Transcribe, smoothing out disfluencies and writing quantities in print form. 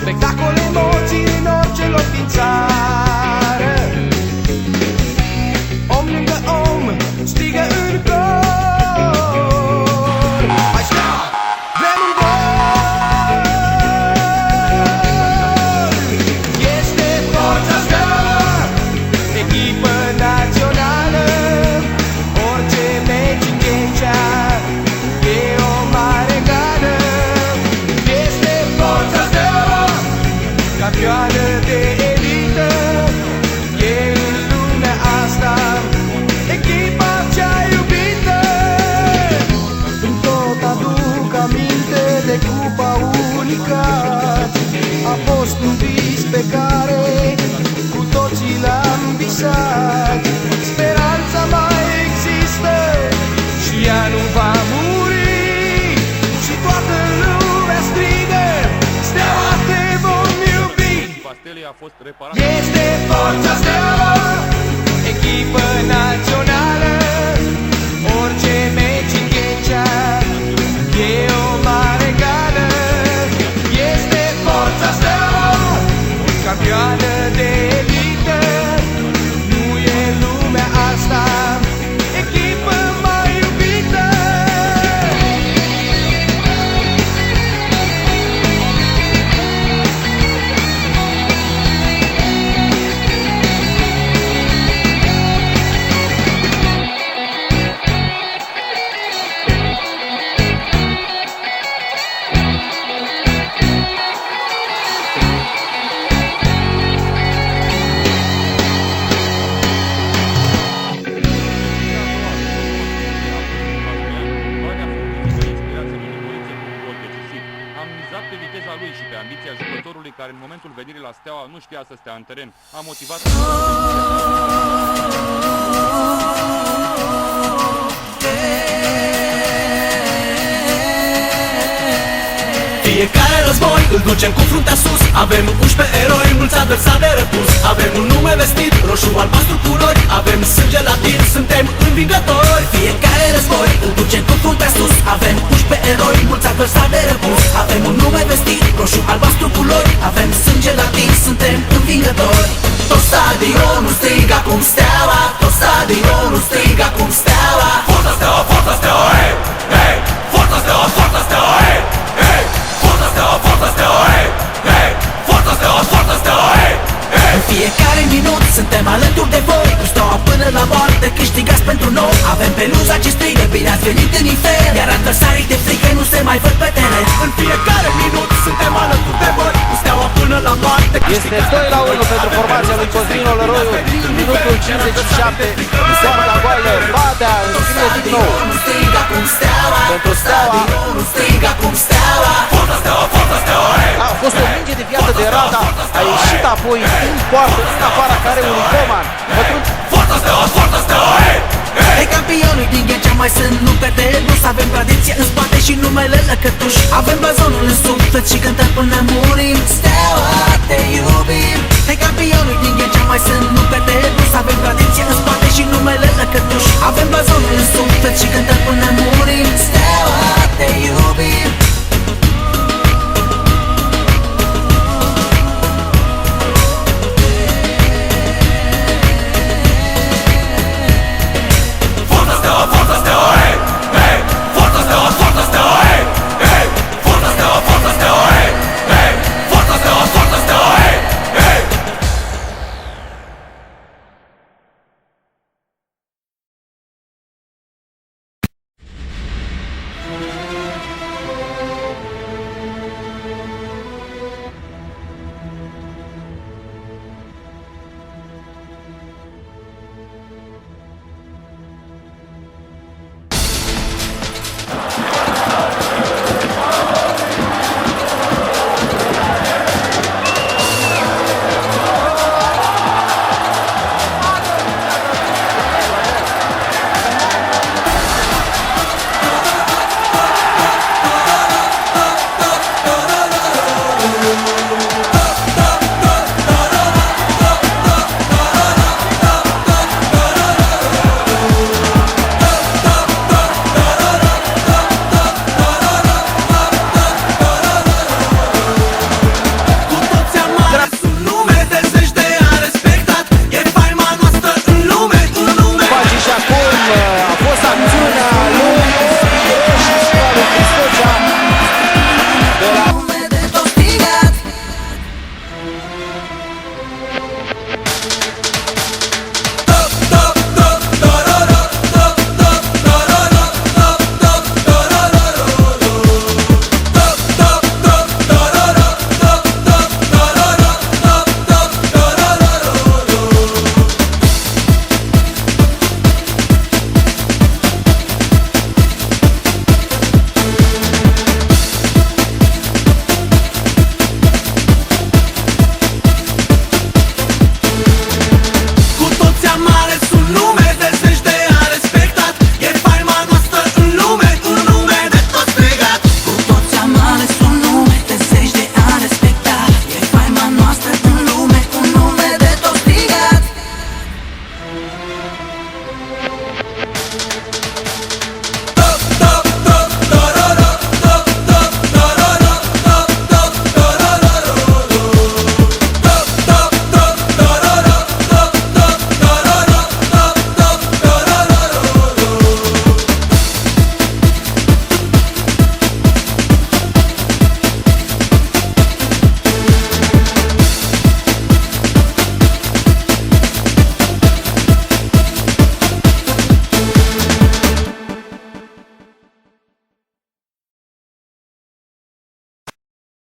spectacol, emoții în orice loc din țară. Om lângă om strigă în cor: hai sta, vrem un gol! Este Forța Steaua, echipă națională. Orice meci încheia, e o mare gană. Este Forța Steaua, campioană de elită. E în lumea asta echipa cea iubită. Îmi tot aduc aminte de Cupa Unicat. A fost un vis pe care cu toții l-am visat. Speranța mai există și ea nu va muri. Și toată lumea strigă: Steaua, te vom iubi. Este Forța Steaua, echipă națională. Orice meci încheia, e o mare gană. Este Forța Steaua, campioană de elită. Nu e lumea asta echipă mai iubită. Am mizat pe viteza lui și pe ambiția jucătorului care în momentul venirii la Steaua nu știa să stea în teren. A motivat... Fiecare război îl ducem cu fruntea sus. Avem 11 eroi, mulți adversari de răpus. Avem un nume vestit, roșu, albastru, culori. Avem sânge latin, suntem învingători. Fiecare război îl ducem cu fruntea sus. Avem 11 eroi, mulți adversari de răpus. Avem un nume vestit, roșu, albastru, culori. Avem sânge latin, suntem învingători. Tot stadionul strigă acum Steaua. Tot stadionul strigă acum Steaua. Forța Steaua, Forța Steaua, hey, hey. Forța Steaua, Forța Steaua, hey, hey. Forța Steaua, Forța Steaua, hey, hey. Forța Steaua, Forța Steaua, hey, hey. În fiecare minut suntem alături de voi. Cu Steaua până la moarte câștigați pentru noi. Avem peluza ce strigă: bine ați venit în infern. Iar adversarii de frică nu se mai văd pe teren. În fiecare minut suntem alături de voi. Cu Steaua până la moarte Este 2-1 pentru formația lui Cosmin Olăroiu. Minutul 57. Înseamnă la goală Badea, înscrie din nou pentru Steaua. A fost o minge de viață de Rada. A ieșit apoi în poartă, în afara careului Coman. Forța Steaua, Forța Steaua, hey, hey. Hey, campionii din Ghencea mai sunt, nu pierde rus. Avem tradiție în spate și numele lăcătuș. Avem blazonul în suflet și cântăm până murim. Steaua, te iubim. Hey, campionii din Ghencea mai sunt, nu pierde rus. Avem tradiție în spate și numele lăcătuș. Avem blazonul în suflet și cântăm până murim. Steaua, te iubim.